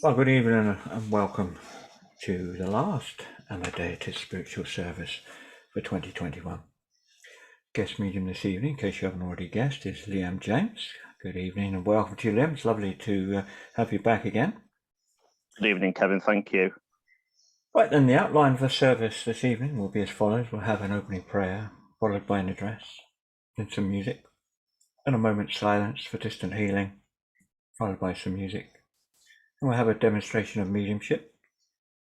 Well, good evening and welcome to the last Amadeitist spiritual service for 2021. Guest medium this evening, in case you haven't already guessed, is Liam James. Good evening and welcome to you, Liam. It's lovely to have you back again. Good evening, Kevin. Thank you. Right, then the outline for service this evening will be as follows. We'll have an opening prayer, followed by an address, then some music, and a moment's silence for distant healing, followed by some music. And we'll have a demonstration of mediumship,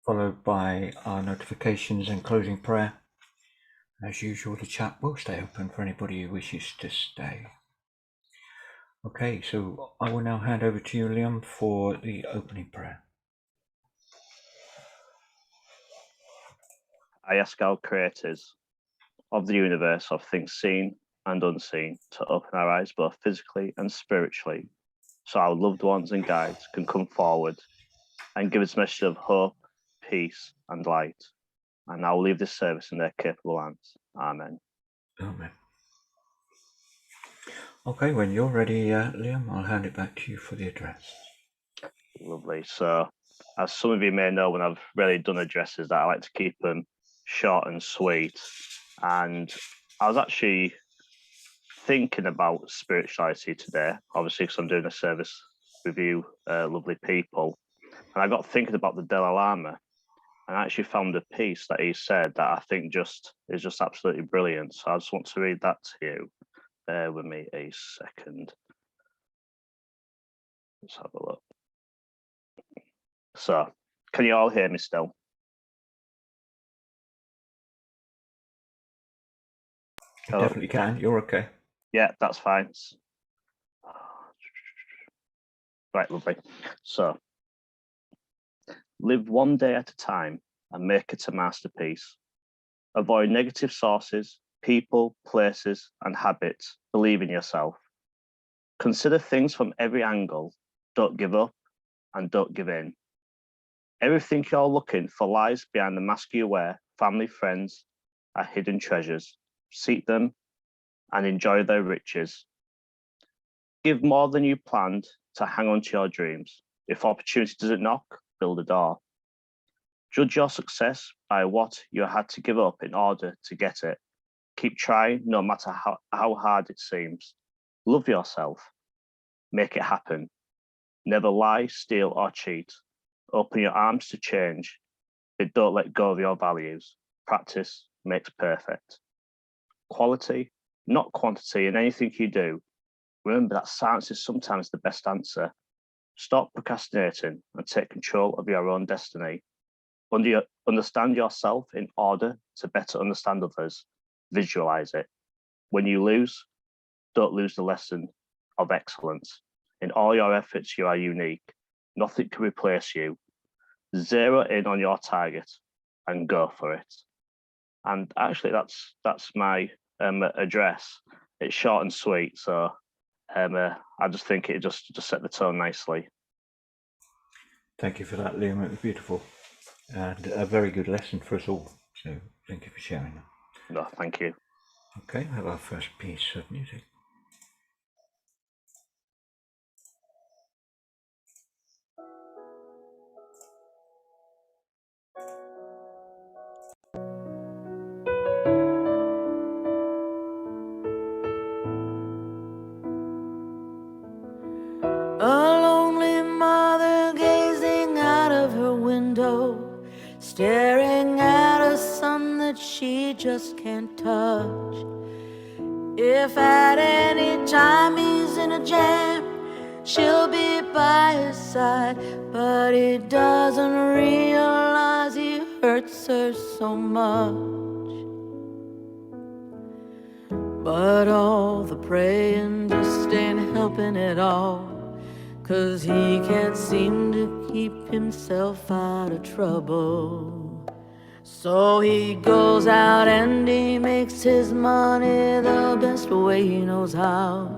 followed by our notifications and closing prayer. As usual, the chat will stay open for anybody who wishes to stay. Okay, so I will now hand over to you, Liam, for the opening prayer. I ask our creators of the universe, of things seen and unseen, to open our eyes both physically and spiritually, so our loved ones and guides can come forward and give us a message of hope, peace, and light. And I will leave this service in their capable hands. Amen. Amen. Okay, when you're ready, Liam, I'll hand it back to you for the address. Lovely. So, as some of you may know, when I've really done addresses, that I like to keep them short and sweet. And I was actually thinking about spirituality today, obviously, because I'm doing a service with you, lovely people. And I got thinking about the Dalai Lama, and I actually found a piece that he said that I think is just absolutely brilliant. So I just want to read that to you. Bear with me a second. Let's have a look. So, can you all hear me still? You definitely can. You're okay. Yeah, that's fine. Right, lovely. So, live one day at a time and make it a masterpiece. Avoid negative sources, people, places, and habits. Believe in yourself. Consider things from every angle. Don't give up and don't give in. Everything you're looking for lies behind the mask you wear. Family, friends are hidden treasures. Seek them and enjoy their riches. Give more than you planned to hang on to your dreams. If opportunity doesn't knock, build a door. Judge your success by what you had to give up in order to get it. Keep trying no matter how hard it seems. Love yourself. Make it happen. Never lie, steal, or cheat. Open your arms to change, but don't let go of your values. Practice makes perfect. Quality, not quantity, in anything you do. Remember that silence is sometimes the best answer. Stop procrastinating and take control of your own destiny. Understand yourself in order to better understand others. Visualize it. When you lose, don't lose the lesson of excellence. In all your efforts, you are unique. Nothing can replace you. Zero in on your target and go for it. And actually, that's my address. It's short and sweet, so I just think it just set the tone nicely. Thank you for that, Liam. It was beautiful and a very good lesson for us all. So thank you for sharing that. No, thank you. Okay, we have our first piece of music. A lonely mother gazing out of her window, staring at a son that she just can't touch. If at any time he's in a jam, she'll be by his side, but he doesn't realize he hurts her so much. But all the praying just ain't helping at all, 'cause he can't seem to keep himself out of trouble. So he goes out and he makes his money the best way he knows how.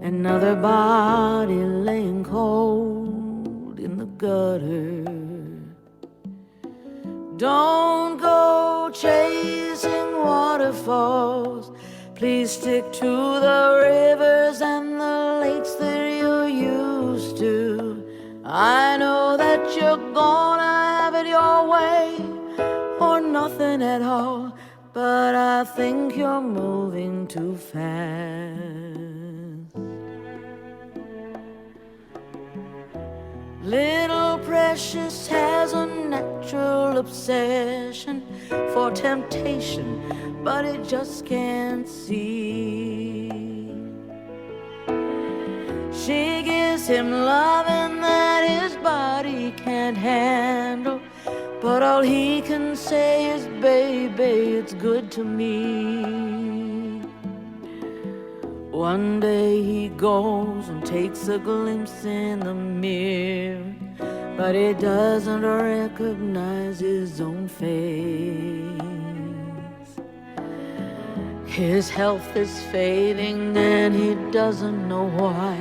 Another body laying cold in the gutter. Don't go chasing waterfalls. Please stick to the rivers and the lakes that you're used to. I know that think you're moving too fast. Little Precious has a natural obsession for temptation, but it just can't see. She gives him loving that his body can't handle, but all he can say is, baby, it's good to me. One day he goes and takes a glimpse in the mirror, but he doesn't recognize his own face. His health is fading and he doesn't know why.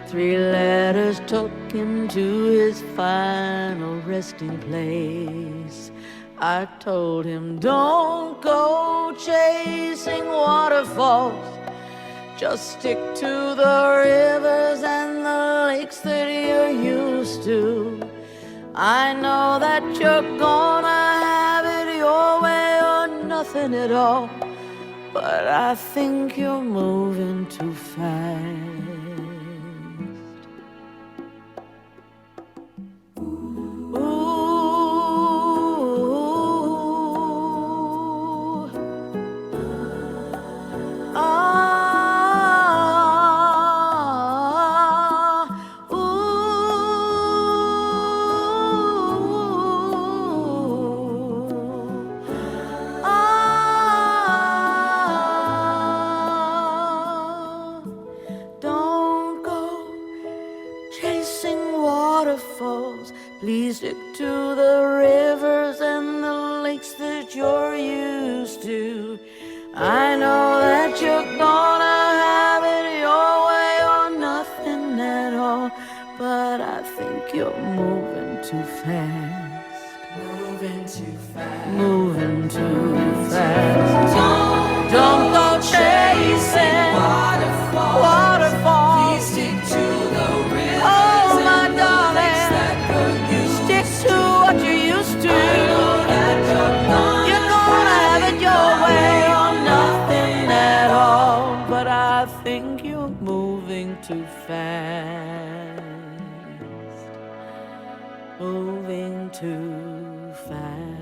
3 letters took him to his final resting place. I told him, don't go chasing waterfalls, just stick to the rivers and the lakes that you're used to. I know that you're gonna have it your way or nothing at all, but I think you're moving too fast. Please stick to the rivers and the lakes that you're used to. I know that you're gonna have it your way or nothing at all, but I think you're moving too fast. Moving too fast. Moving too fast. Don't go chasing waterfalls. Please stick to the rivers. Oh, my darling. What you used to. You're gonna have it your way or nothing at all, but I think you're moving too fast. Moving too fast.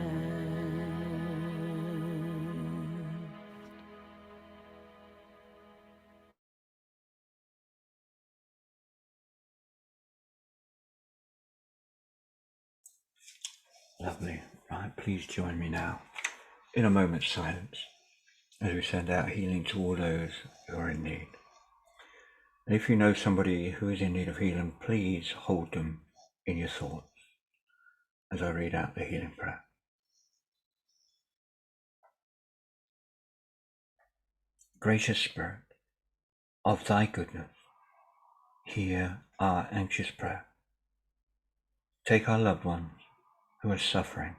Lovely. Right, please join me now in a moment's silence as we send out healing to all those who are in need. And if you know somebody who is in need of healing, please hold them in your thoughts as I read out the healing prayer. Gracious Spirit, of thy goodness, hear our anxious prayer. Take our loved ones who are suffering,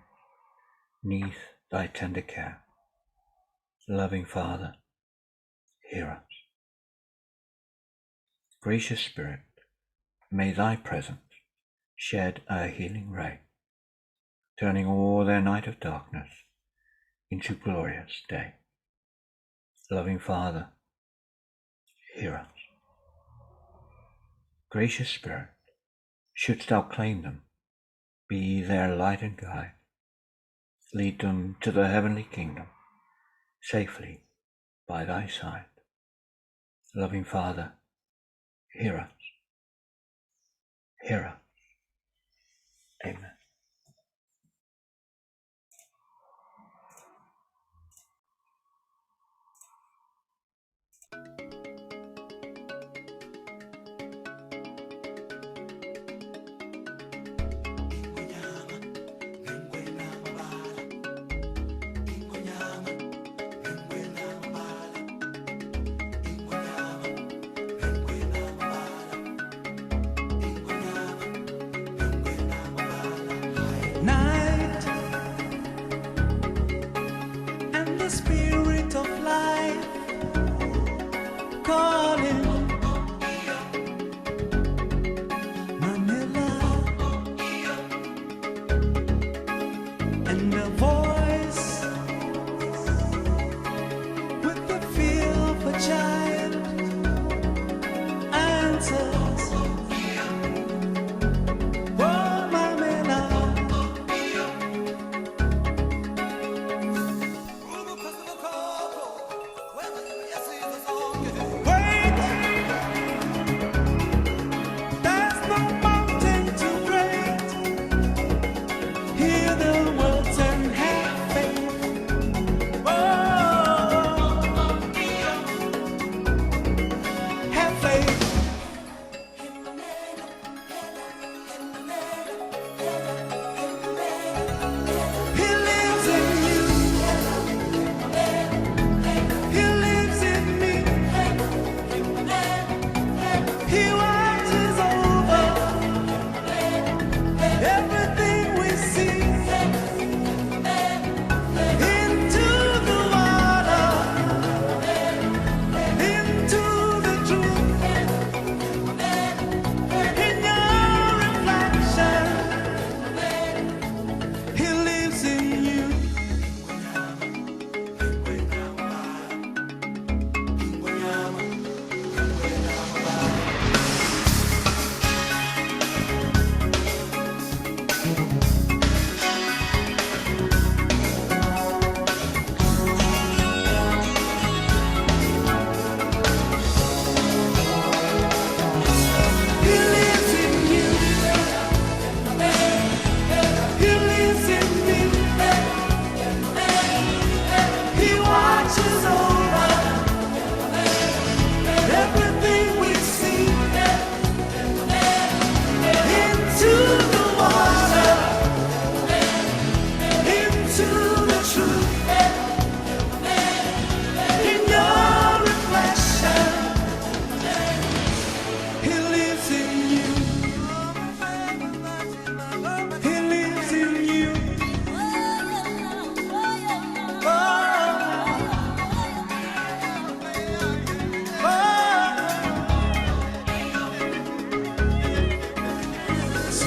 neath thy tender care. Loving Father, hear us. Gracious Spirit, may thy presence shed a healing ray, turning all their night of darkness into glorious day. Loving Father, hear us. Gracious Spirit, shouldst thou claim them, be their light and guide. Lead them to the heavenly kingdom, safely by thy side. Loving Father, hear us. Hear us. Amen.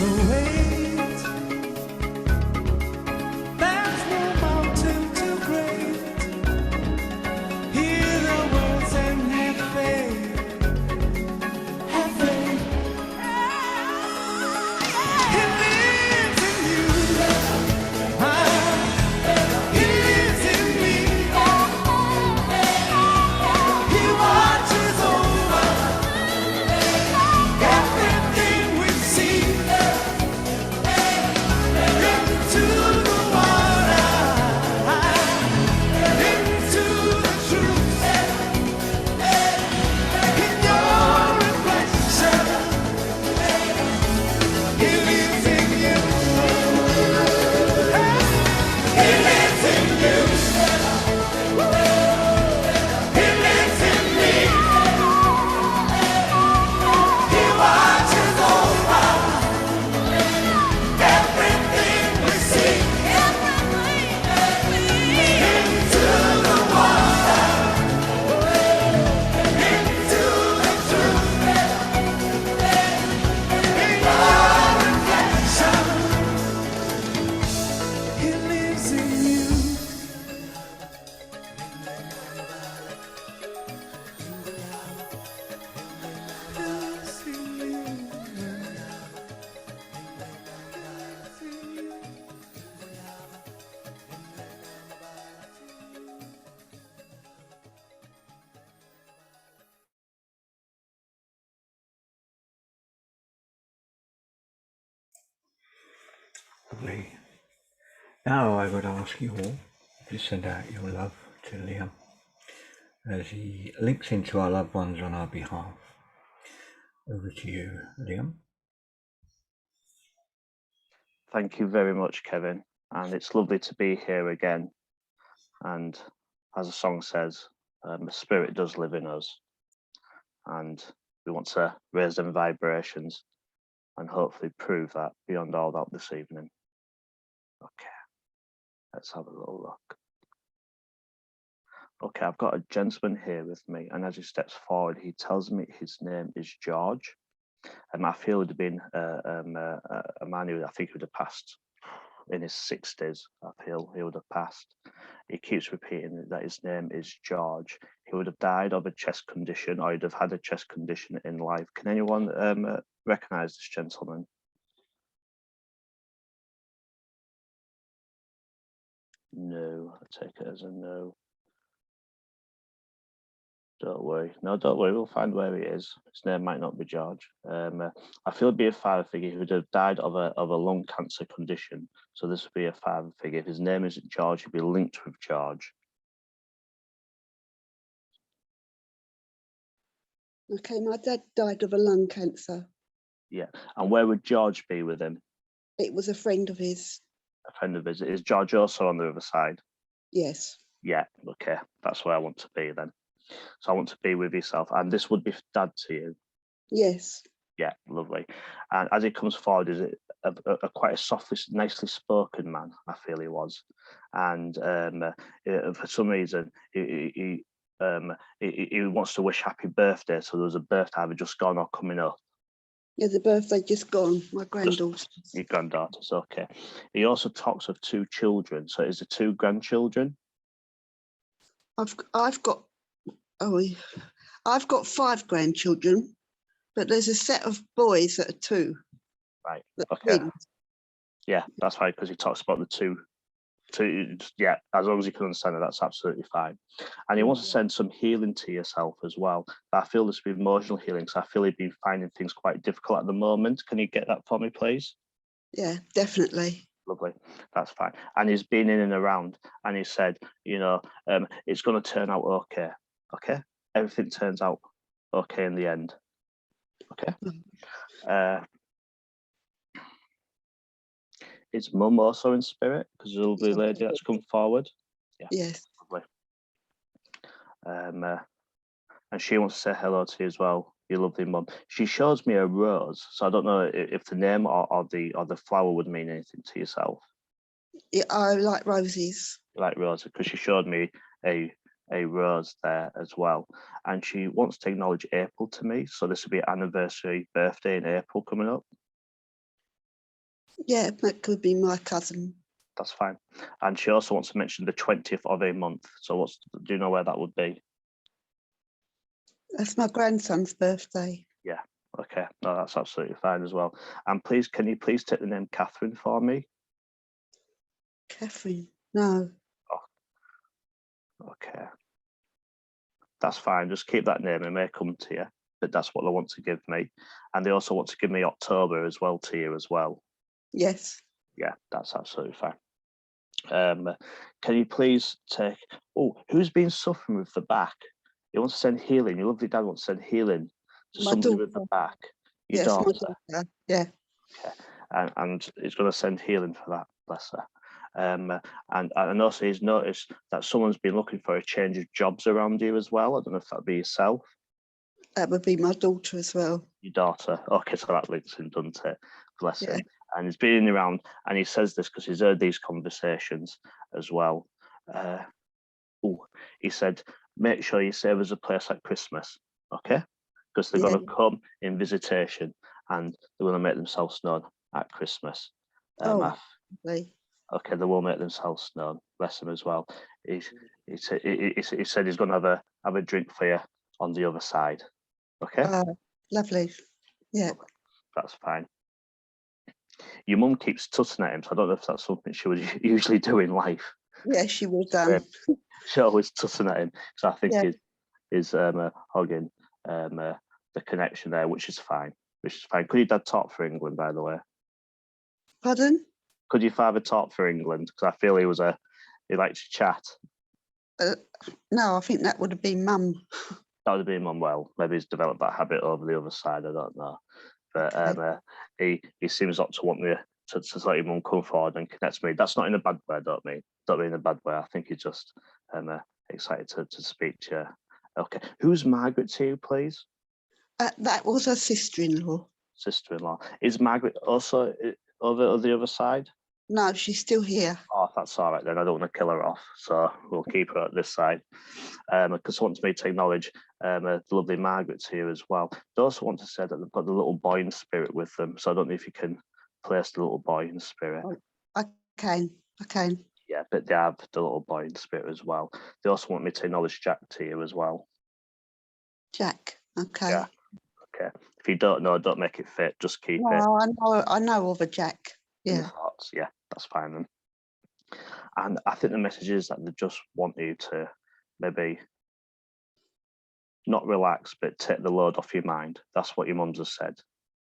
So wait, there's no mountain too great. Hear the words and have faith. Have faith. He lives in you. He lives in me. He watches over everything we see. Into the water, into the truth. In your reflection, He lives in you. He lives in you. He lives in me. He watches over everything we see. Into the water, into the truth. In your reflection, He lives in you. He lives in you. Lovely. Now I would ask you all to send out your love to Liam as he links into our loved ones on our behalf. Over to you, Liam. Thank you very much, Kevin. And it's lovely to be here again. And as the song says, the spirit does live in us. And we want to raise them vibrations and hopefully prove that beyond all that this evening. Okay, let's have a little look. Okay, I've got a gentleman here with me, and as he steps forward, he tells me his name is George. And I feel it would have been a man who I think would have passed in his 60s. I feel he would have passed. He keeps repeating that his name is George. He would have died of a chest condition, or he'd have had a chest condition in life. Can anyone recognise this gentleman? No, I take it as a no. Don't worry. No, don't worry. We'll find where he is. His name might not be George. I feel it'd be a father figure who would have died of a lung cancer condition. So this would be a father figure. If his name isn't George, he'd be linked with George. Okay, my dad died of a lung cancer. Yeah. And where would George be with him? It was a friend of his. A friend of his. Is George also on the other side? Yes. Yeah. Okay. That's where I want to be then. So I want to be with yourself. And this would be dad to you. Yes. Yeah, lovely. And as he comes forward, is it a quite a softly, nicely spoken man? I feel he was, and for some reason he wants to wish happy birthday. So there was a birthday either just gone or coming up. Yeah, the birthday just gone. My granddaughter. Your granddaughter's okay. He also talks of 2 children. So is there 2 grandchildren? I've got 5 grandchildren, but there's a set of boys that are 2. Right. that are Okay. twins. Yeah, that's right, because he talks about the two. Yeah, as long as you can understand it, that's absolutely fine. And he wants to send some healing to yourself as well. I feel this will be emotional healing, so I feel he'd been finding things quite difficult at the moment. Can you get that for me, please? Yeah, definitely. Lovely, that's fine. And he's been in and around, and he said, it's going to turn out okay. Okay, everything turns out okay in the end. Okay. Is Mum also in spirit? Because there'll be a lady that's come forward. Yeah. Yes. Lovely. And she wants to say hello to you as well, your lovely mum. She shows me a rose, so I don't know if the name or the flower would mean anything to yourself. Yeah, I like roses. You like roses, because she showed me a rose there as well, and she wants to acknowledge April to me. So this will be an anniversary birthday in April coming up. Yeah, that could be my cousin. That's fine. And she also wants to mention the 20th of a month. So do you know where that would be? That's my grandson's birthday. Yeah. Okay. No, that's absolutely fine as well. And please, can you please take the name Catherine for me? Catherine. No. Okay. That's fine. Just keep that name. It may come to you, but that's what they want to give me. And they also want to give me October as well to you as well. Yes. Yeah, that's absolutely fine. Can you please take, who's been suffering with the back? You want to send healing. Your lovely dad wants to send healing to My somebody with the daughter. back. Your Yes, my daughter. daughter. Yeah. Okay. And he's going to send healing for that, bless her. And also he's noticed that someone's been looking for a change of jobs around you as well. I don't know if that'd be yourself. That would be my daughter as well. Your daughter. Okay, so that links in, doesn't it? Bless Yeah. him. And he's been around, and he says this because he's heard these conversations as well. He said, make sure you save us a place at Christmas, okay? Because they're going to come in visitation and they're going to make themselves known at Christmas. Lovely. Okay, they will make themselves known. Bless him as well. He said he's going to have a drink for you on the other side. Okay. Lovely. Yeah. That's fine. Your mum keeps tutting at him, so I don't know if that's something she would usually do in life. Yeah, she would. She always tutting at him, so I think Yeah. is hugging the connection there, which is fine. Could your dad talk for England, by the way? Pardon? Could your father talk for England? Because I feel he liked to chat. No, I think that would have been Mum. That would have been Mum. Well, maybe he's developed that habit over the other side. I don't know, but he seems not to want me to let your mum come forward and connect me. That's not in a bad way. Don't mean in a bad way. I think he's just excited to speak to you. Okay, who's Margaret to you, please? That was her sister-in-law. Sister-in-law. Is Margaret also over the other side? No, she's still here. Oh, that's all right then. I don't want to kill her off, so we'll keep her at this side. Because wants me to acknowledge the lovely Margaret to you as well. They also want to say that they've got the little boy in spirit with them, so I don't know if you can place the little boy in spirit. I can. Yeah, but they have the little boy in spirit as well. They also want me to acknowledge Jack to you as well. Jack. Okay. Yeah. Okay. If you don't know, don't make it fit. Just keep it. No, I know of a Jack. Yeah. Thoughts. Yeah, that's fine then. And I think the message is that they just want you to maybe not relax, but take the load off your mind. That's what your mums has said.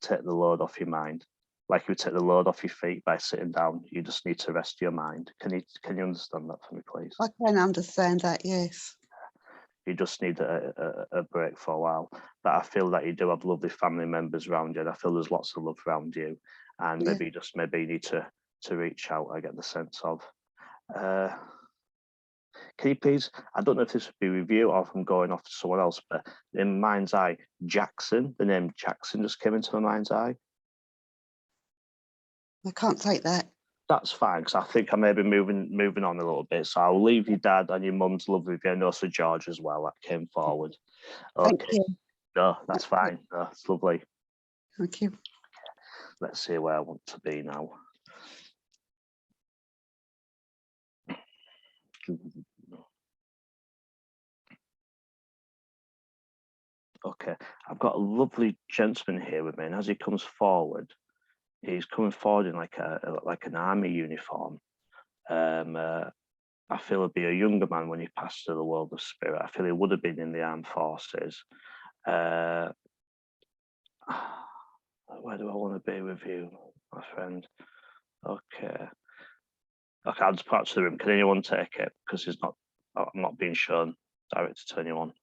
Take the load off your mind. Like you take the load off your feet by sitting down. You just need to rest your mind. Can you understand that for me, please? I can understand that, yes. You just need a break for a while. But I feel that you do have lovely family members around you, and I feel there's lots of love around you. And maybe you need to reach out. I get the sense of. Can you please? I don't know if this would be with you or if I'm going off to someone else, but in my mind's eye, Jackson. The name Jackson just came into my mind's eye. I can't take that. That's fine, because I think I may be moving on a little bit. So I'll leave your dad and your mum's love with you, and also George as well. That came forward. Okay. Thank you. No, that's fine. No, it's lovely. Thank you. Let's see where I want to be now. Okay, I've got a lovely gentleman here with me, and as he comes forward, he's coming forward in like an army uniform. I feel he'd be a younger man when he passed to the world of spirit. I feel he would have been in the armed forces. Where do I want to be with you, my friend? Okay, I'll just put it to the room. Can anyone take it? Because I'm not being shown direct to anyone.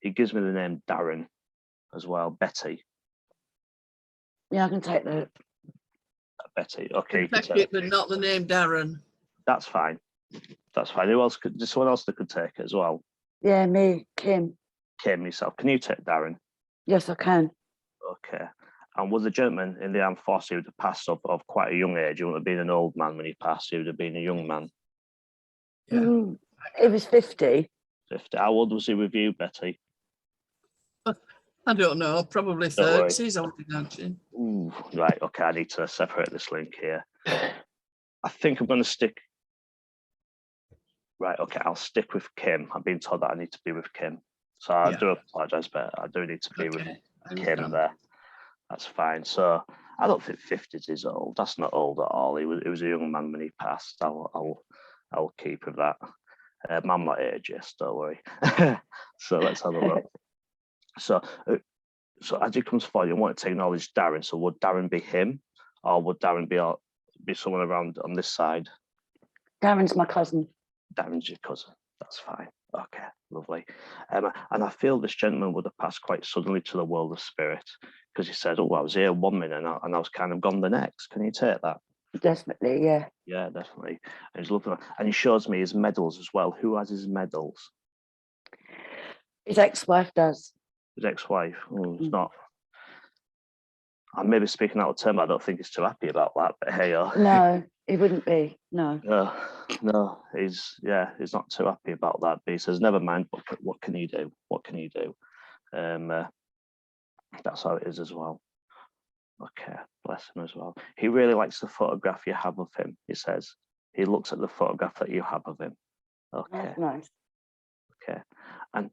He gives me the name Darren as well. Betty. Yeah, I can take that. Betty. Okay. You can take it, but not the name Darren. That's fine. That's fine. Who else could? There's someone else that could take it as well. Yeah, me, Kim. Kim, yourself. Can you take Darren? Yes, I can. Okay. And was the gentleman in the armed forces who would have passed of quite a young age? He wouldn't have been an old man when he passed. He would have been a young man. Yeah. He was 50. 50. How old was he with you, Betty? I don't know, probably Don't worry. 30s, I would imagine. Ooh, right, okay, I need to separate this link here. I think I'm going to stick. Right, okay, I'll stick with Kim. I'm being told that I need to be with Kim. So I Yeah. do apologise, but I do need to be with Okay. I Kim understand. there. That's fine. So I don't think 50s is old. That's not old at all. He was a young man when he passed. I'll keep with that. I'm not ageist, don't worry. So let's have a look. So as he comes forward, you want to acknowledge Darren. So would Darren be him, or would Darren be someone around on this side? Darren's my cousin. Darren's your cousin. That's fine. Okay, lovely. And I feel this gentleman would have passed quite suddenly to the world of spirit, because he said, "Oh, I was here 1 minute and I was kind of gone the next." Can you take that? Definitely, yeah. Yeah, definitely. And he's looking, and he shows me his medals as well. Who has his medals? His ex-wife does. His ex-wife. Oh, it's Mm. not. I'm maybe speaking out of turn, but I don't think he's too happy about that. But hey, No, he wouldn't be. No. no, he's not too happy about that. But he says, "Never mind. What can you do? What can you do?" That's how it is as well. Okay, bless him as well. He really likes the photograph you have of him. He says he looks at the photograph that you have of him. Okay, That's nice. okay, and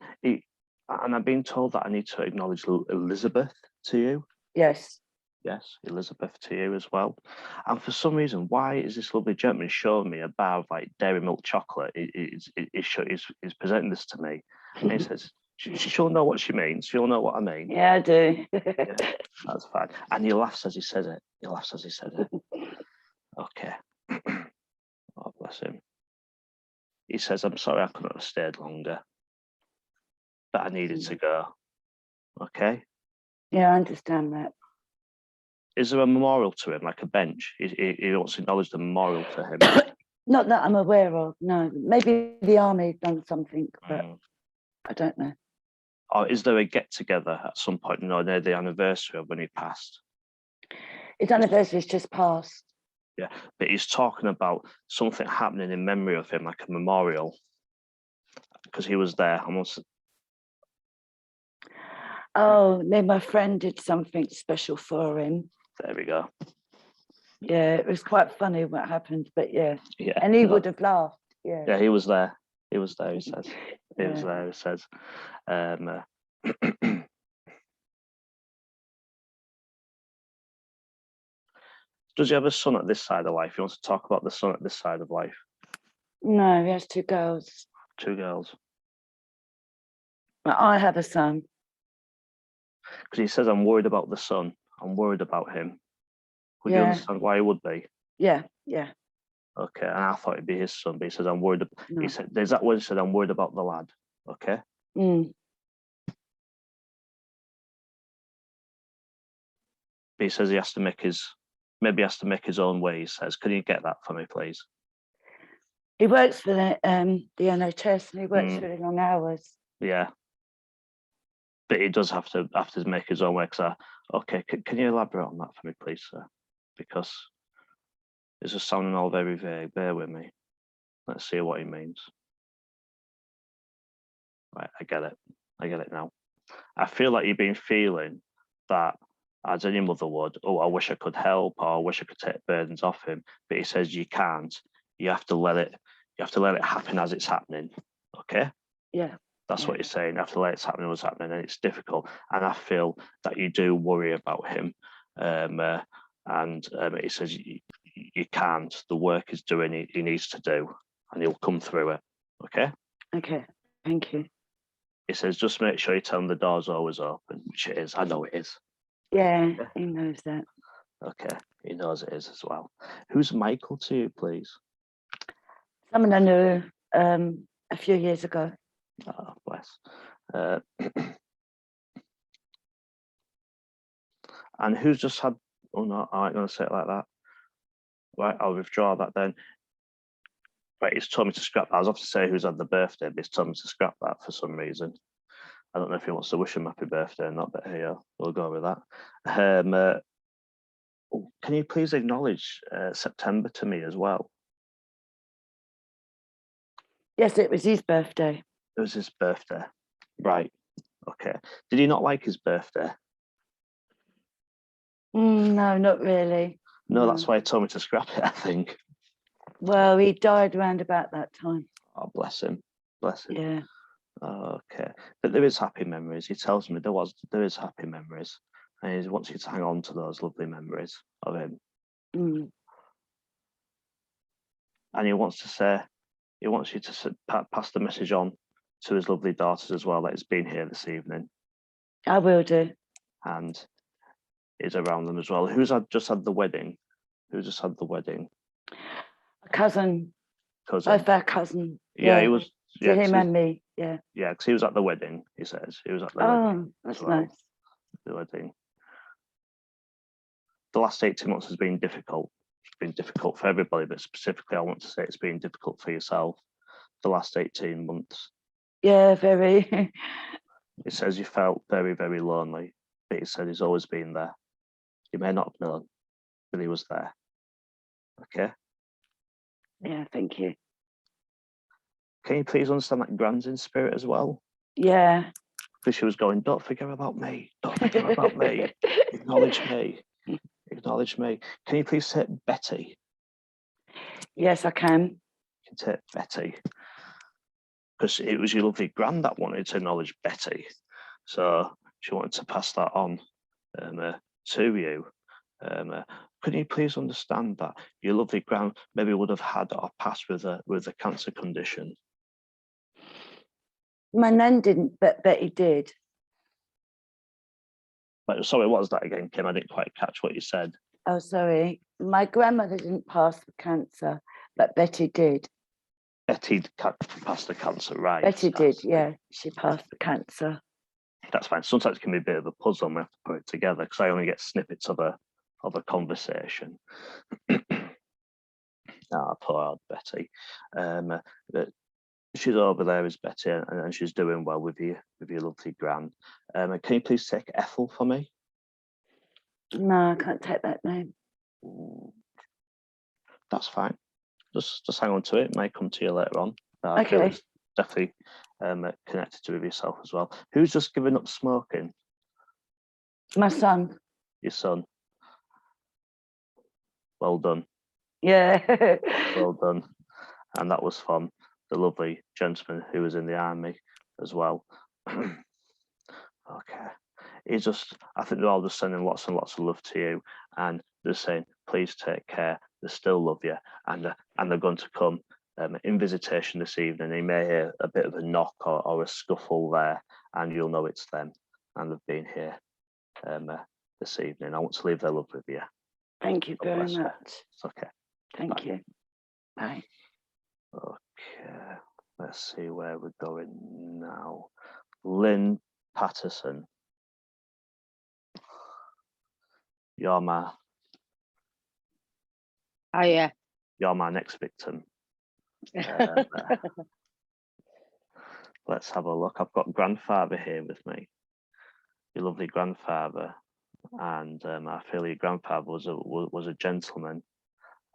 I've been told that I need to acknowledge Elizabeth to you. Yes. Yes, Elizabeth to you as well. And for some reason, why is this lovely gentleman showing me a bar of like dairy milk chocolate? He's presenting this to me, and he says, "She'll know what she means. She'll know what I mean." Yeah, I do. Yeah, that's fine. And he laughs as he says it. He laughs as he says it. Okay. Oh, bless him. He says, "I'm sorry I couldn't have stayed longer, but I needed to go." Okay. Yeah, I understand that. Is there a memorial to him, like a bench? He wants to acknowledge the memorial to him. Not that I'm aware of, no. Maybe the army done something, but I don't know. Or is there a get together at some point, near the anniversary of when he passed? His anniversary's just passed. Yeah, but he's talking about something happening in memory of him, like a memorial, because he was there. Oh, then my friend did something special for him. There we go. Yeah, it was quite funny what happened, but yeah. Yeah, And he would have laughed. Yeah. Yeah, he was there. He was there. He says. He was Yeah. there. He says. Does he have a son at this side of life? He wants to talk about the son at this side of life. No, he has 2 girls. 2 girls. But I have a son. Because he says, "I'm worried about the son. I'm worried about him." Would you Yeah. understand why he would be? Yeah, yeah. Okay, and I thought it'd be his son, but he says, "I'm worried." No. He said, "There's that word." He said, "I'm worried about the lad." Okay. Mm. But he says he has to make his own way. He says, "Can you get that for me, please?" He works for the NHS and he works really long hours. Yeah. But he does have to make his own way. Okay, can you elaborate on that for me, please, sir? Because it's just sounding all very vague. Bear with me. Let's see what he means. Right, I get it. I get it now. I feel like you've been feeling that, as any mother would, "Oh, I wish I could help, or I wish I could take burdens off him." But he says you can't. You have to let it happen as it's happening. Okay? Yeah. That's what he's saying. You have to let it happen what's happening, and it's difficult. And I feel that you do worry about him. He says you can't. The work is doing he needs to do, and he'll come through it. Okay? Okay. Thank you. He says, "Just make sure you tell him the door's always open," which it is. I know it is. Yeah, he knows that. Okay, he knows it is as well. Who's Michael to you, please? Someone I knew a few years ago. Oh, bless. And who's just had? Oh no, I ain't gonna say it like that. Right, I'll withdraw that then. Right, he's told me to scrap that. I was off to say who's had the birthday, but he's told me to scrap that for some reason. I don't know if he wants to wish him happy birthday or not, but here we'll go with that. Can you please acknowledge September to me as well? Yes, it was his birthday. It was his birthday. Right. Okay. Did he not like his birthday? No, not really. No, that's why he told me to scrap it, I think. Well, he died around about that time. Oh, bless him. Bless him. Yeah. Okay. But there is happy memories. He tells me there is happy memories. And he wants you to hang on to those lovely memories of him. Mm. And he wants you to pass the message on to his lovely daughters as well that he's been here this evening I will do. and is around them as well. Just had the wedding? Who just had the wedding? A cousin. Cousin. Both our cousin. Yeah, he was. To Yeah, him and me. Yeah. yeah, because he was at the wedding. He says he was at the wedding. Oh, that's as well. nice. The wedding. The last 18 months has been difficult. It's been difficult for everybody, but specifically, I want to say it's been difficult for yourself. The last 18 months. Yeah, very. It says you felt very, very lonely, but he said he's always been there. You may not have known, but he was there. Okay. Yeah, thank you. Can you please understand that Gran's in spirit as well? Yeah. Because she was going, don't forget about me. Don't forget about me. Acknowledge me. Acknowledge me. Can you please say Betty? Yes, I can. You can take Betty. Because it was your lovely Gran that wanted to acknowledge Betty. So she wanted to pass that on to you. Can you please understand that your lovely Gran maybe would have had or passed with a cancer condition? My nan didn't, but Betty did. But sorry, what was that again, Kim? I didn't quite catch what you said. Oh, sorry. My grandmother didn't pass with cancer, but Betty did. Betty passed the cancer, right? Betty did, yeah. She passed the cancer. That's fine. Sometimes it can be a bit of a puzzle and we have to put it together because I only get snippets of a conversation. Poor old Betty. But she's over there, is Betty, and she's doing well with your lovely Gran. Can you please take Ethel for me? No, I can't take that name. That's fine. Just hang on to it. It may come to you later on. I Okay. feel it's definitely connected to with yourself as well. Who's just given up smoking? My son. Your son. Well done. Yeah. Well done. And that was fun. The lovely gentleman who was in the army as well. Okay. I think they're all just sending lots and lots of love to you, and they're saying, please take care. They still love you, and they're going to come in visitation this evening. You may hear a bit of a knock or a scuffle there, and you'll know it's them, and they've been here this evening. I want to leave their love with you. Thank you very bless you. much. It's okay. Thank Bye. you. Bye. Okay, let's see where we're going now. Lynn Patterson. You're my Oh yeah. You're my next victim. Let's have a look. I've got grandfather here with me. Your lovely grandfather, and I feel your grandfather was a gentleman.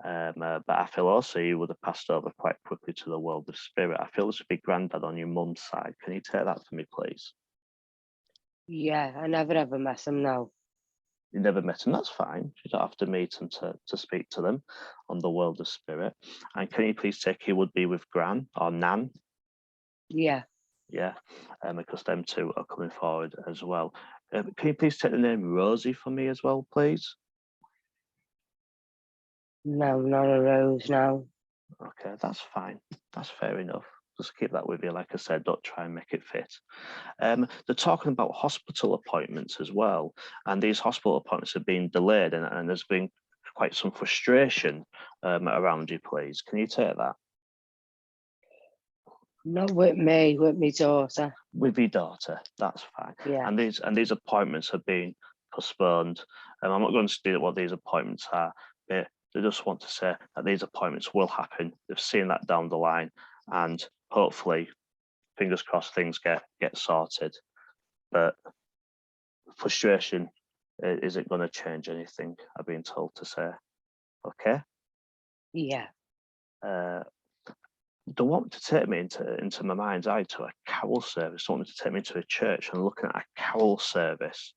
But I feel also you would have passed over quite quickly to the world of spirit. I feel this would be granddad on your mum's side. Can you take that for me, please? Yeah, I never ever met him now. You never met him, that's fine. You don't have to meet them to speak to them on the world of spirit. And can you please take he would be with Gran or Nan? Yeah. Yeah, because them two are coming forward as well. Can you please take the name Rosie for me as well, please? No, not a rose now. Okay, that's fine. That's fair enough. Just keep that with you. Like I said, don't try and make it fit. They're talking about hospital appointments as well. And these hospital appointments have been delayed and there's been quite some frustration around you, please. Can you take that? Not with me, with my daughter. With your daughter, that's fine. Yeah. And these appointments have been postponed. I'm not going to state what these appointments are, but they just want to say that these appointments will happen. They've seen that down the line, and hopefully, fingers crossed, things get sorted. But frustration isn't going to change anything, I've been told to say. Okay. Yeah. They want to take me into my mind's eye to a carol service. They want me to take me to a church and looking at a carol service.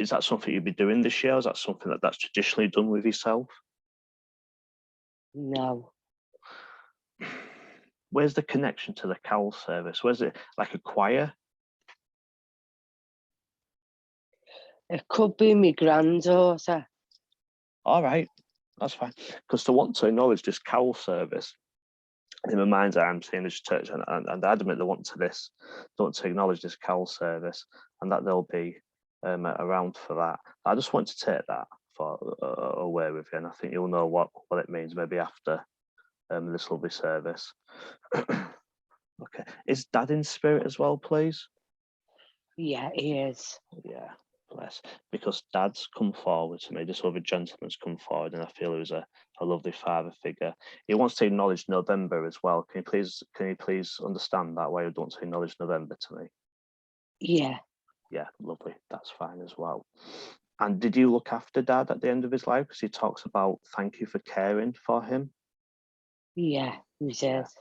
Is that something you'd be doing this year? Or is that something that's traditionally done with yourself? No. Where's the connection to the carol service? Where's it, like a choir? It could be my granddaughter. All right, that's fine. Because to want to acknowledge this carol service, in my mind's eye, I'm seeing this church and adamant they want to acknowledge this carol service, and that they'll be around for that. I just want to take that for away with you, and I think you'll know what it means maybe after this lovely service. Okay, is Dad in spirit as well, please? Yeah, he is. Yeah, bless. Because Dad's come forward to me, this other gentleman's come forward, and I feel he was a lovely father figure. He wants to acknowledge November as well. Can you please understand that why you want to acknowledge November to me? Yeah. Yeah, lovely. That's fine as well. And did you look after Dad at the end of his life? Because he talks about thank you for caring for him. Yeah, he says.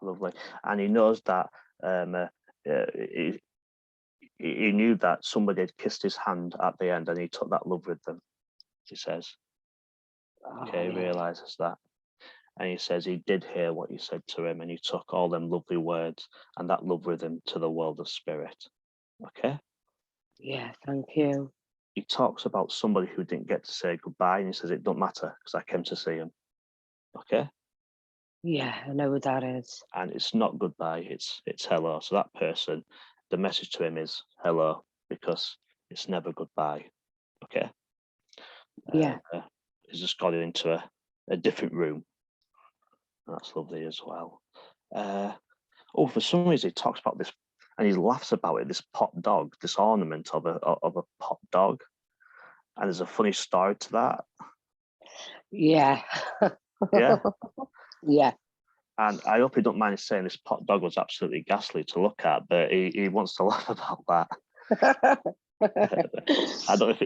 Lovely. And he knows that he knew that somebody had kissed his hand at the end, and he took that love with them, he says. Okay, he realizes that. And he says he did hear what you said to him, and he took all them lovely words and that love with him to the world of spirit. Okay? Yeah, thank you. He talks about somebody who didn't get to say goodbye, and he says it don't matter because I came to see him. Okay? Yeah, I know what that is. And it's not goodbye, it's hello. So that person, the message to him is hello, because it's never goodbye. Okay? Yeah. He's just got it into a different room. That's lovely as well. For some reason he talks about this, and he laughs about it. This pot dog, this ornament of a pot dog, and there's a funny story to that. Yeah. Yeah. Yeah. And I hope he don't mind saying this pot dog was absolutely ghastly to look at, but he wants to laugh about that. I don't know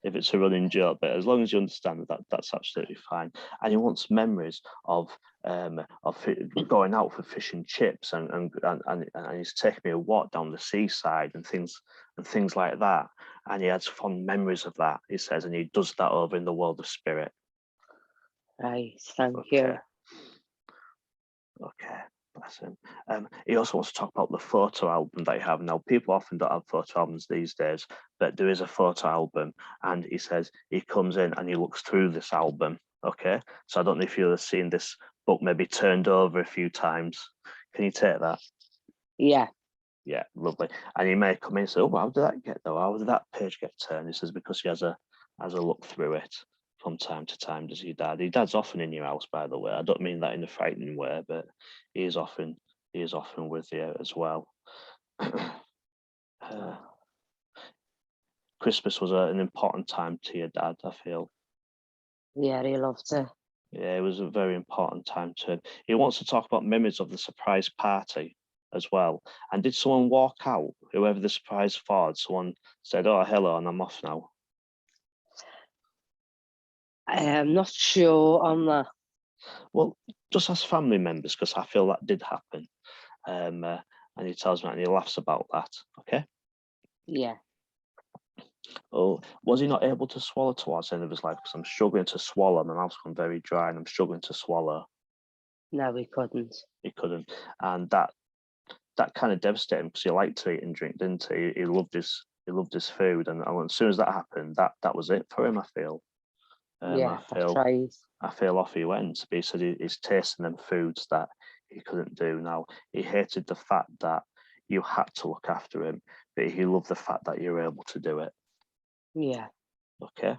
if it's a running joke, but as long as you understand that's absolutely fine. And he wants memories of going out for fish and chips, and he's taking me a walk down the seaside and things like that. And he has fond memories of that, he says, and he does that over in the world of spirit. Right, thank you. Okay, bless him. He also wants to talk about the photo album that you have. Now, people often don't have photo albums these days, but there is a photo album, and he says he comes in and he looks through this album. Okay, so I don't know if you've seen this book maybe turned over a few times. Can you take that? Yeah. Yeah, lovely. And he may come in and say, "Oh, how did that get though? How did that page get turned?" He says because he has a look through it from time to time. Does your dad? Your dad's often in your house, by the way. I don't mean that in a frightening way, but he is often with you as well. Christmas was an important time to your dad, I feel. Yeah, he loved it. Yeah, it was a very important time to him. He wants to talk about memories of the surprise party as well. And did someone walk out, whoever the surprise for? Someone said, "Oh, hello, and I'm off now." I am not sure on that. Well, just as family members, because I feel that did happen. And he tells me, and he laughs about that. Okay. Yeah. Oh, was he not able to swallow towards the end of his life? Because I'm struggling to swallow. My mouth's gone very dry, and I'm struggling to swallow. No, he couldn't. He couldn't, and that kind of devastated him because he liked to eat and drink, didn't he? He loved his food, and as soon as that happened, that was it for him. I feel. Yeah, that's right. I feel off he went. But he said he's tasting them foods that he couldn't do. Now he hated the fact that you had to look after him, but he loved the fact that you were able to do it. Yeah. Okay.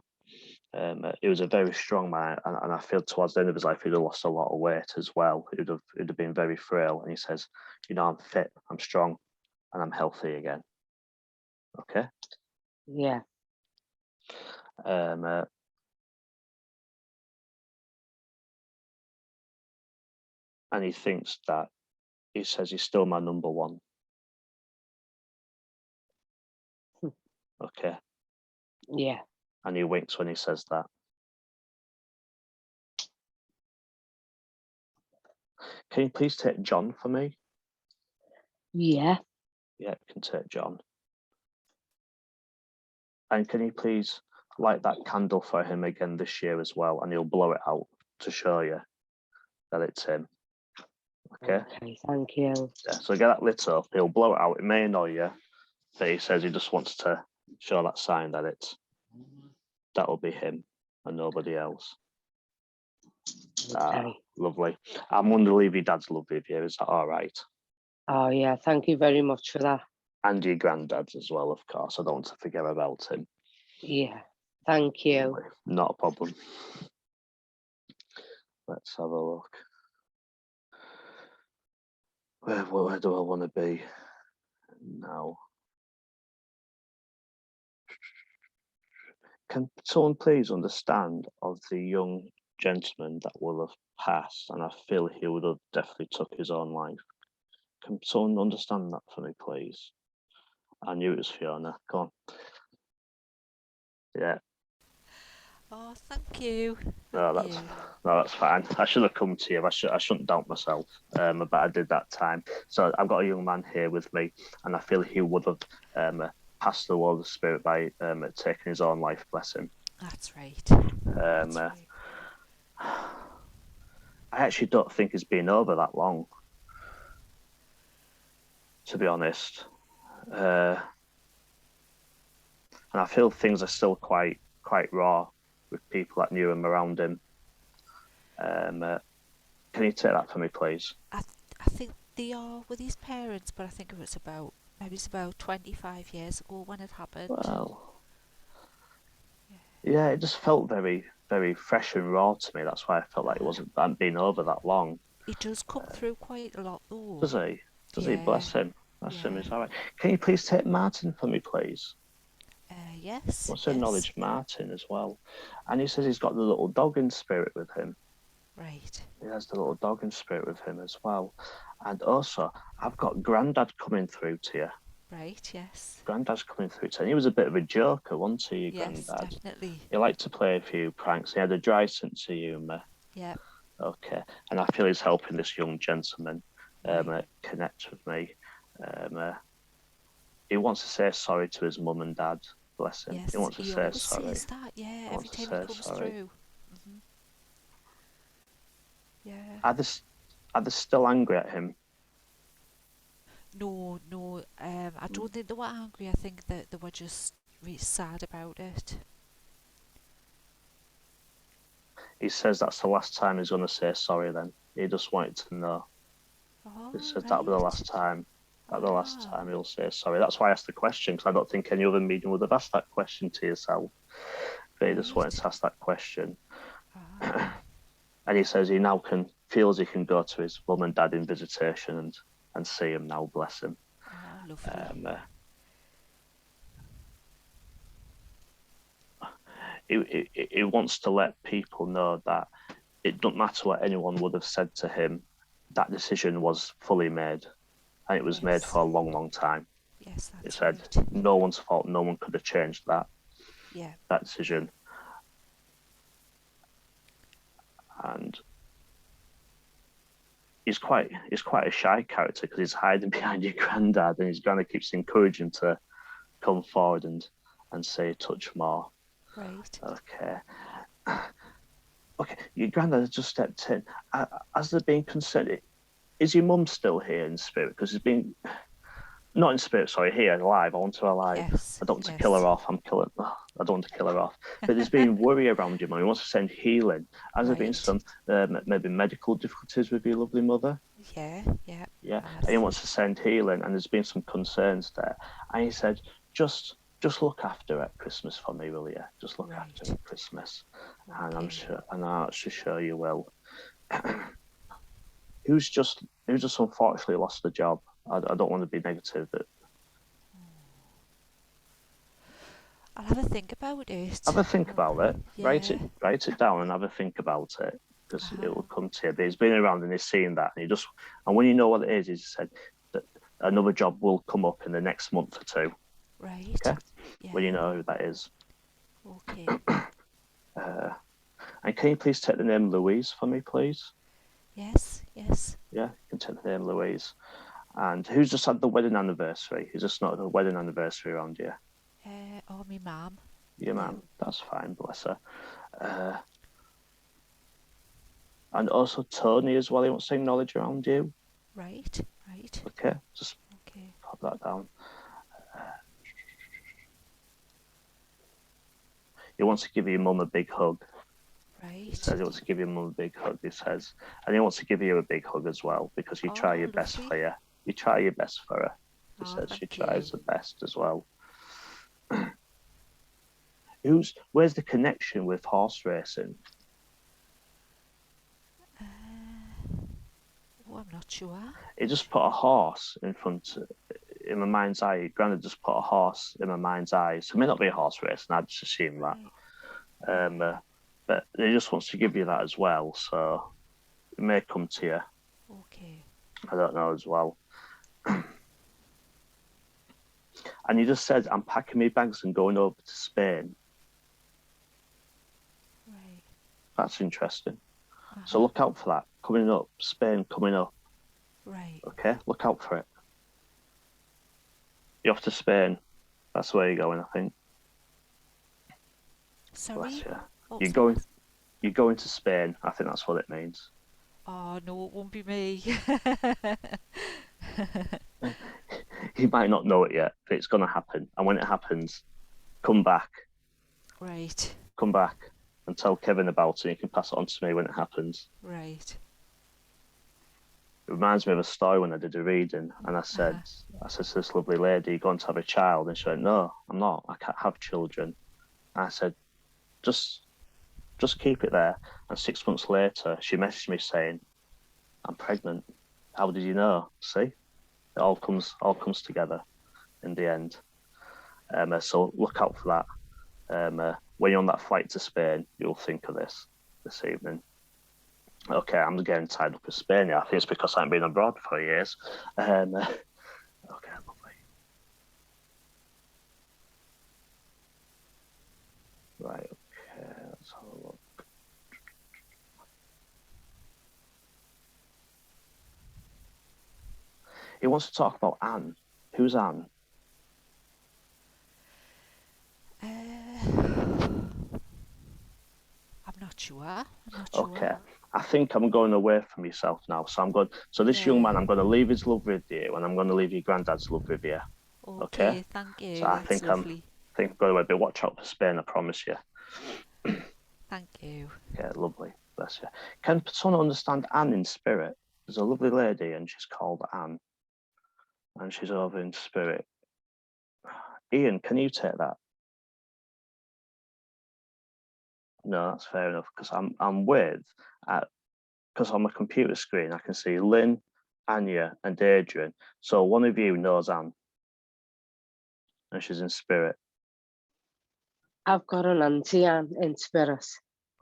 He was a very strong man, and I feel towards the end of his life he'd have lost a lot of weight as well. He'd have been very frail. And he says, I'm fit, I'm strong, and I'm healthy again. Okay. Yeah. And he thinks that he says he's still my number one. Okay. Yeah. And he winks when he says that. Can you please take John for me? Yeah. Yeah, you can take John. And can you please light that candle for him again this year as well? And he'll blow it out to show you that it's him. Okay? Okay, thank you. Yeah, so get that lit up. He'll blow it out. It may annoy you, but he says he just wants to show that sign that that'll be him and nobody else. Okay. Lovely. I'm going to leave your dad's love with you. Is that all right? Oh, yeah, thank you very much for that. And your granddad's as well, of course. I don't want to forget about him. Yeah, thank you. Lovely. Not a problem. Let's have a look. Where do I want to be now? Can someone please understand of the young gentleman that will have passed, and I feel he would have definitely took his own life? Can someone understand that for me, please? I knew it was Fiona. Come on. Yeah. Oh, thank you. No, that's fine. I should have come to you. I shouldn't doubt myself, but I did that time. So I've got a young man here with me, and I feel he would have passed the world of spirit by taking his own life. Bless him. That's right. That's right. I actually don't think it's been over that long, to be honest. And I feel things are still quite raw with people that knew him around him. Can you take that for me, please? I think they are with his parents, but I think it was about 25 years ago when it happened. Well, yeah, it just felt very, very fresh and raw to me. That's why I felt like it hadn't been over that long. He does come through quite a lot, though. Does he? Does he? Bless him. Bless him. Yeah. Is that right? Can you please take Martin for me, please? Yes. Wants to acknowledge Martin as well. And he says he's got the little dog in spirit with him. Right. He has the little dog in spirit with him as well. And also, I've got Grandad coming through to you. Right, yes. Grandad's coming through to you. And he was a bit of a joker, wasn't he, yes, Grandad? Definitely. He liked to play a few pranks. He had a dry sense of humour. Yeah. Okay. And I feel he's helping this young gentleman connect with me. He wants to say sorry to his mum and dad. Bless him. Yes, he wants to say sorry. Says that, yeah, every time he comes through. Mm-hmm. Yeah. Are they still angry at him? No. I don't think they were angry. I think that they were just really sad about it. He says that's the last time he's going to say sorry then. He just wanted to know. Oh, He says that'll be the last time. That'll be the last time he'll say sorry. That's why I asked the question, because I don't think any other medium would have asked that question to yourself. But he just wanted to ask that question. And he says he now feels he can go to his mum and dad in visitation and see him now, bless him. Oh, lovely. He wants to let people know that it doesn't matter what anyone would have said to him, that decision was fully made, and it was made for a long, long time. Yes, that's It said right. no one's fault, no one could have changed that. Yeah. That decision. And he's quite a shy character because he's hiding behind your granddad, and his granddad keeps encouraging him to come forward and say touch more. Right. Okay. Okay, your granddad has just stepped in. Has there been concern? Is your mum still here in spirit? Because he's been not in spirit, sorry, here alive. I want her alive. Yes, I don't want to kill her off. I don't want to kill her off. But there's been worry around your mum. He wants to send healing. Has there been some maybe medical difficulties with your lovely mother? Yeah. Yeah. And he wants to send healing, and there's been some concerns there. And he said, just look after her at Christmas for me, will you? Just look after her at Christmas. And I'm sure, and I'm sure you will. Who's just unfortunately lost the job. I don't want to be negative. I'll have a think about it. Have a think about it. Yeah. Write it down and have a think about it, because it will come to you. But he's been around and he's seen that, and when you know what it is, he said that another job will come up in the next month or two. Right. Okay. Yeah. When you know who that is. Okay. And can you please take the name Louise for me, please? Yes. Yeah, you can take the name Louise. And who's just had the wedding anniversary? Who's just not the wedding anniversary around here? Oh, me mum. Your mum. That's fine, bless her. And also Tony as well. He wants to acknowledge around you. Right, right. Okay, just Okay. pop that down. He wants to give your mum a big hug. Right. He says he wants to give your mum a big hug, he says. And he wants to give you a big hug as well, because you try your best lovely. for you. You try your best for her. He Oh, says she thank tries you. the best as well. Where's the connection with horse racing? Oh, I'm not sure. He just put a horse in my mind's eye. Granddad just put a horse in my mind's eye. So it may not be a horse race, and I just assume that. Right. But he just wants to give you that as well. So it may come to you. Okay. I don't know as well. And he just said, I'm packing my bags and going over to Spain. Right. That's interesting. So look out for that. Coming up, Spain coming up. Right. Okay, look out for it. You're off to Spain. That's where you're going, I think. Sorry? Bless you. What You're was going. that? You're going to Spain. I think that's what it means. Oh, no, it won't be me. You might not know it yet, but it's going to happen. And when it happens, come back. Right. Come back and tell Kevin about it. You can pass it on to me when it happens. Right. It reminds me of a story when I did a reading, and I said to this lovely lady, "You're going to have a child?" And she went, "No, I'm not. I can't have children." And I said, just keep it there. And 6 months later, she messaged me saying, "I'm pregnant. How did you know?" See, it all comes together in the end. So look out for that. When you're on that flight to Spain, you'll think of this evening. Okay, I'm getting tied up in Spain. Yeah, I think it's because I haven't been abroad for years. Okay, lovely. Right, okay, let's have a look. He wants to talk about Anne. Who's Anne? I'm not sure. Okay. I think I'm going away from yourself now. So I'm going. So this young man, I'm going to leave his love with you, and I'm going to leave your granddad's love with you. Okay. Thank you. So I That's think lovely. I'm going away. But watch out for Spain. I promise you. Thank you. Okay, lovely. Bless you. Can someone understand Anne in spirit? There's a lovely lady, and she's called Anne, and she's over in spirit. Ian, can you take that? No, that's fair enough, because I'm with, because on my computer screen I can see Lynn, Anya, and Adrian. So one of you knows Anne, and she's in spirit. I've got an auntie Anne in spirit.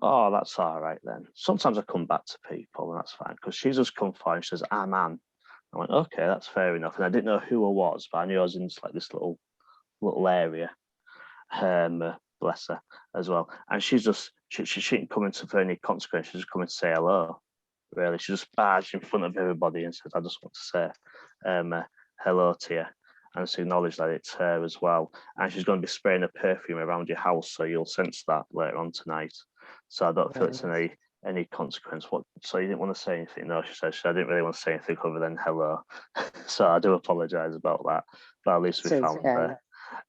Oh, that's all right then. Sometimes I come back to people, and that's fine, because she's just come forward and she says, "I'm Anne." I went, okay, that's fair enough. And I didn't know who I was, but I knew I was in like this little area. Bless her as well. And she's just she shouldn't come into for any consequence. She's just coming to say hello. Really, she just barged in front of everybody and said, "I just want to say hello to you," and to acknowledge that it's her as well. And she's going to be spraying a perfume around your house, so you'll sense that later on tonight. So I don't feel it's any consequence. What? So you didn't want to say anything? No, she said. I didn't really want to say anything other than hello. So I do apologise about that. But at least we found her.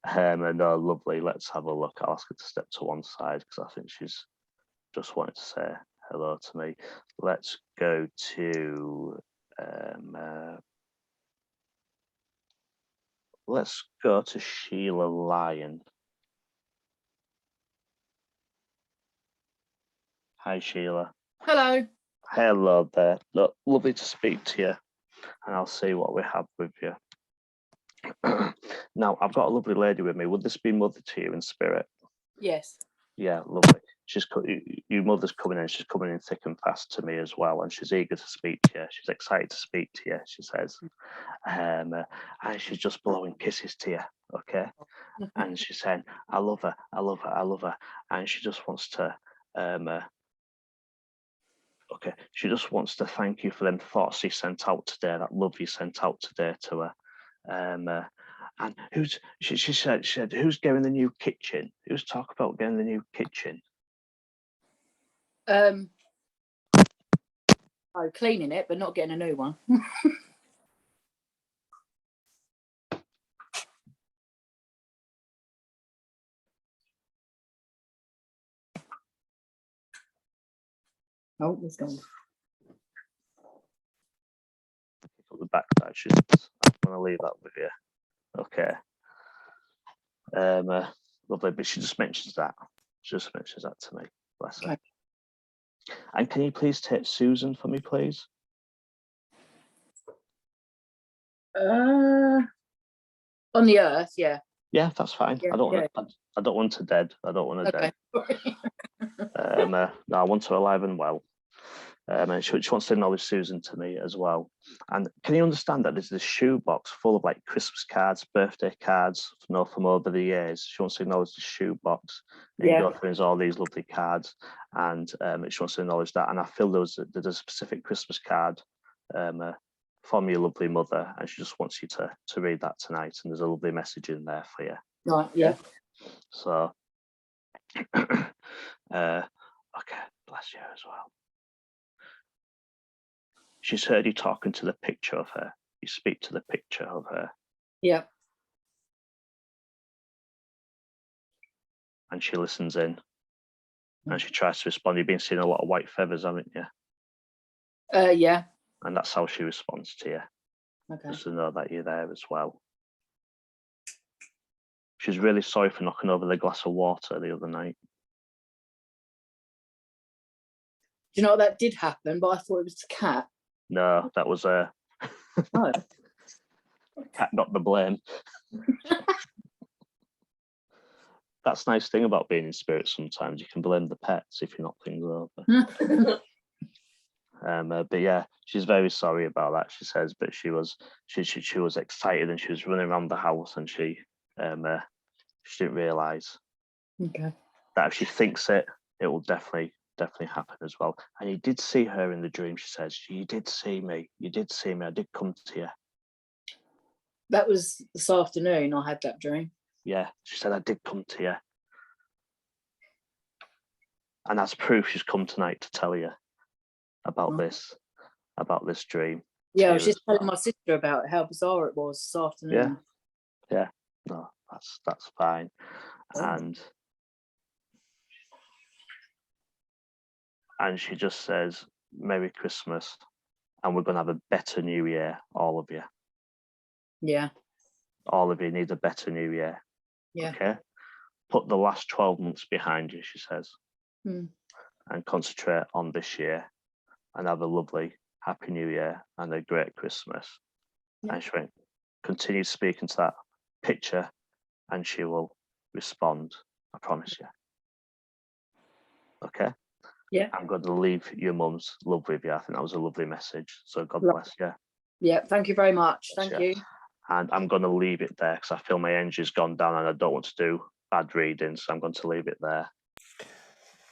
And lovely. Let's have a look. I'll ask her to step to one side because I think she's just wanted to say hello to me. Let's go to Sheila Lyon. Hi, Sheila. Hello. Hello there. Look, lovely to speak to you. And I'll see what we have with you. Now, I've got a lovely lady with me. Would this be mother to you in spirit? Yes. Yeah, lovely. Your mother's coming in. She's coming in thick and fast to me as well, and she's eager to speak to you. She's excited to speak to you. She says, and she's just blowing kisses to you. Okay, and she's saying, "I love her. I love her. I love her," and she just wants to. Okay, she just wants to thank you for them thoughts you sent out today. That love you sent out today to her. And she said, who's getting the new kitchen? Who's talking about getting the new kitchen? Oh, cleaning it, but not getting a new one. Oh, it's gone. Pick up the back side. I'm going to leave that with you. Okay. Lovely, but she just mentions that. She just mentions that to me. Bless her. Okay. And can you please take Susan for me, please? On the earth, yeah. Yeah, that's fine. Yeah, I don't want her dead. I don't want her Okay. dead. No, I want her alive and well. And she wants to acknowledge Susan to me as well. And can you understand that there's this shoebox full of like Christmas cards, birthday cards, from over the years. She wants to acknowledge the shoebox. And Yeah. you go through all these lovely cards, and she wants to acknowledge that. And I feel there's a specific Christmas card from your lovely mother, and she just wants you to read that tonight. And there's a lovely message in there for you. Right, yeah. So, okay, bless you as well. She's heard you talking to the picture of her. You speak to the picture of her. Yeah. And she listens in. And she tries to respond. You've been seeing a lot of white feathers, haven't you? Yeah. And that's how she responds to you. Okay. Just to know that you're there as well. She's really sorry for knocking over the glass of water the other night. Do you know what, that did happen, but I thought it was the cat. No, that was Oh. cat got the blame. That's the nice thing about being in spirit sometimes. You can blame the pets if you knock things over. But yeah, she's very sorry about that, she says, but she was excited and she was running around the house, and she didn't realise Okay. that if she thinks it will definitely happen as well. And you did see her in the dream, she says. You did see me. I did come to you. That was this afternoon I had that dream. Yeah, she said, I did come to you. And that's proof she's come tonight to tell you about this dream. Yeah, I was just telling my sister about how bizarre it was this afternoon. Yeah. No, that's fine. Oh. And she just says, Merry Christmas, and we're going to have a better New Year, all of you. Yeah. All of you need a better New Year. Yeah. Okay? Put the last 12 months behind you, she says, and concentrate on this year, and have a lovely, happy New Year and a great Christmas. Yeah. And she went, continue speaking to that picture, and she will respond, I promise you. Okay? Yeah. I'm going to leave your mum's love with you. I think that was a lovely message. So God bless you. Yeah, thank you very much. Thank you. And I'm going to leave it there because I feel my energy's gone down and I don't want to do bad reading. So I'm going to leave it there.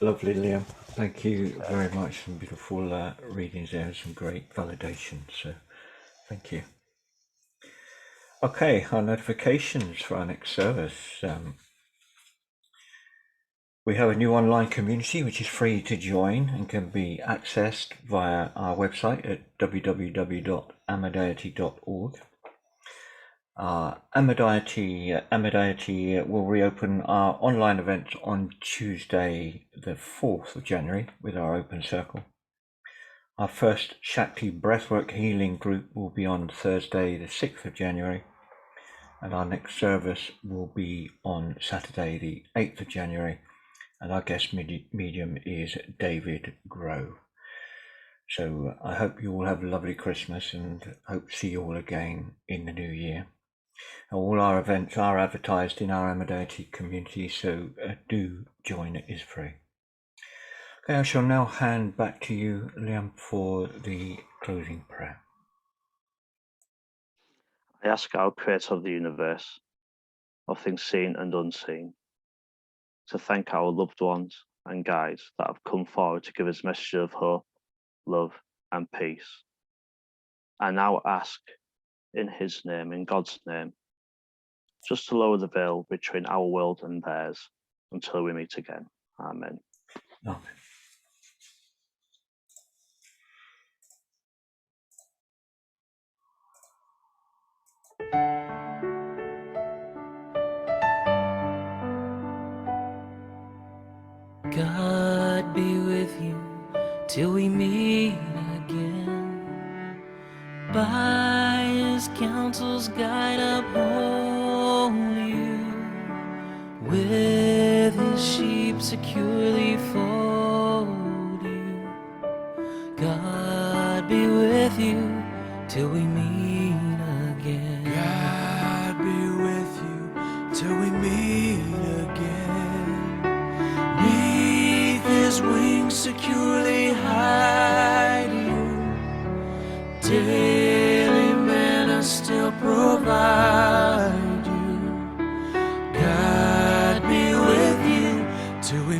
Lovely, Liam. Thank you very much. Some beautiful readings there and some great validation. So thank you. Okay, our notifications for our next service. We have a new online community which is free to join and can be accessed via our website at www.amadeity.org. Amadeity will reopen our online event on Tuesday the 4th of January with our open circle. Our first Shakti Breathwork Healing group will be on Thursday the 6th of January, and our next service will be on Saturday the 8th of January. And our guest medium is David Grove. So I hope you all have a lovely Christmas and hope to see you all again in the new year. All our events are advertised in our Amadeity community, so do join, it is free. Okay, I shall now hand back to you, Liam, for the closing prayer. I ask our Creator of the universe, of things seen and unseen, to thank our loved ones and guides that have come forward to give us messages of hope, love, and peace. I now ask in His name, in God's name, just to lower the veil between our world and theirs until we meet again. Amen. Amen. God be with you till we meet again. By his counsel's guide uphold you. With his sheep securely fold you. God be with you till we meet again. God be with you till we meet again. Neath his wings securely hide you. Daily manna still provide you. God be with you till we